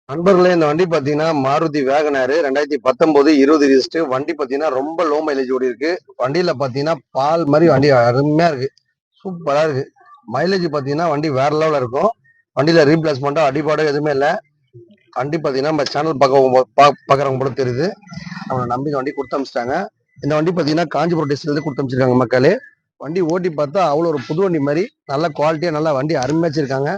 நண்பர்களே, இந்த வண்டி பாத்தீங்கன்னா மாருதி வேகனார் 2019 20 ரிஜிஸ்டர். வண்டி பாத்தீங்கன்னா ரொம்ப லோ மைலேஜ் ஓடி இருக்கு. வண்டியில பாத்தீங்கன்னா பால் மாதிரி வண்டி அருமையா இருக்கு, சூப்பரா இருக்கு. மைலேஜ் பாத்தீங்கன்னா வண்டி வேற லெவல்ல இருக்கும். வண்டியில ரீப்ளேஸ்மெண்டோ அடிபாடோ எதுவுமே இல்லை. வண்டி பாத்தீங்கன்னா நம்ம சேனல் பாக்குறவங்க போல தெரியுது. அவங்களை நம்பி இந்த வண்டி கொடுத்து அமிச்சிட்டாங்க. இந்த வண்டி பாத்தீங்கன்னா காஞ்சிபுரம் டிஸ்ட்ரிக்ட்ல இருந்து கொடுத்து அமிச்சிருக்காங்க மக்களே. வண்டி ஓட்டி பார்த்தா அவ்வளோ ஒரு புது வண்டி மாதிரி நல்ல குவாலிட்டியா நல்லா வண்டி அருமையா வச்சிருக்காங்க.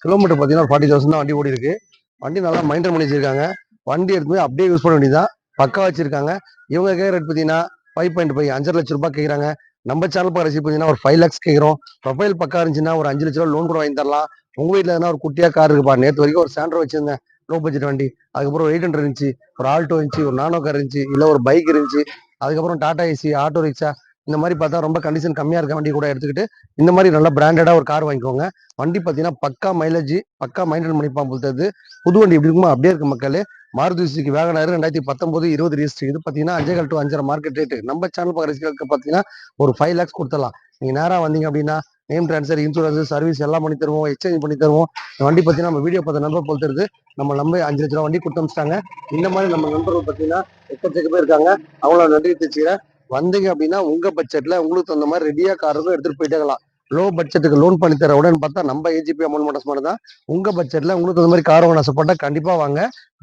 கிலோமீட்டர் பாத்தீங்கன்னா 40,000 தான் வண்டி ஓடி இருக்கு. வண்டி நல்லா மெயின்டைன் பண்ணி வச்சிருக்காங்க. வண்டி எடுத்து அப்படியே யூஸ் பண்ண வேண்டியதான், பக்கா வச்சிருக்காங்க. இவங்க கேட்குற ரேட் பார்த்தீங்கன்னா 5.5 5,00,000 ரூபாய் கேட்குறாங்க. நம்ம சேனல் பாருங்க பார்த்தீங்கன்னா ஒரு 5 lakhs கேட்குறோம். ப்ரொஃபைல் பக்கா இருந்துச்சுன்னா ஒரு 5 லட்ச ரூபா லோன் கூட வாங்கி தரலாம். உங்க வீட்டில் எதனா ஒரு குட்டியா கார் இருக்குப்பா, நேற்று வரைக்கும் ஒரு சாண்ட்ரோ வச்சிருந்தேன், லோ பட்ஜெட் வண்டி. அதுக்கப்புறம் ஒரு 800 இருந்துச்சு, ஒரு ஆல்டோ இருந்துச்சு, ஒரு நானோ கார் இருந்துச்சு, இல்லை ஒரு பைக் இருந்துச்சு. அதுக்கப்புறம் டாடா ஏசி, ஆட்டோ ரிக்ஷா, இந்த மாதிரி பார்த்தா ரொம்ப கண்டிஷன் கம்மியா இருக்க வண்டி கூட எடுத்துக்கிட்டு இந்த மாதிரி நல்ல பிராண்டடா ஒரு கார் வாங்கிக்கோங்க. வண்டி பார்த்தீங்கன்னா பக்கா மைலேஜ், பக்கா மெயின்டைன் பண்ணிப்பான் பொறுத்தது. புது வண்டி எப்படி இருக்குமோ அப்படியே இருக்கு மக்களே. Maruti Suzuki Wagon R 2019 20 register. இது பார்த்தீங்கன்னா 5.5 to 5.5 மார்க்கெட் ரேட்டு. நம்ம சேனல் பார்க்குறதுக்கு பார்த்தீங்கன்னா ஒரு 5 lakhs கொடுத்துடலாம். நீங்க நேராக வந்தீங்க அப்படின்னா நேம் டிரான்ஸ்ஃபர், இன்சூரன்ஸ், சர்வீஸ் எல்லாம் பண்ணி தருவோம், எக்ஸ்சேஞ்ச் பண்ணி தருவோம். இந்த வண்டி பார்த்தீங்கன்னா நம்ம வீடியோ பார்த்த நண்பர் பொறுத்தது நம்ம 5 லட்ச ரூபா வண்டி கொடுத்து அமிச்சிட்டாங்க. இந்த மாதிரி நம்ம நண்பர்கள் பார்த்தீங்கன்னா எக்கச்சக்க பேர் இருக்காங்க. அவங்கள நன்றி தெரிஞ்சுக்கிறேன். வந்தீங்க அப்படின்னா உங்க பட்ஜெட்ல உங்களுக்கு தகுந்த மாதிரி ரெடியா காரும் எடுத்துட்டு போயிட்டே இருக்கலாம். லோ பட்ஜெட்டுக்கு லோன் பண்ணி தர உடனே பார்த்தா நம்ம ஏஜிபி அமௌண்ட் மட்டும் தான். உங்க பட்ஜெட்ல உங்களுக்கு அந்த மாதிரி கார் வாங்க ஆசைப்பட்டா கண்டிப்பா வாங்க.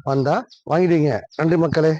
வந்தா வாங்கிடுவீங்க. நன்றி மக்களே.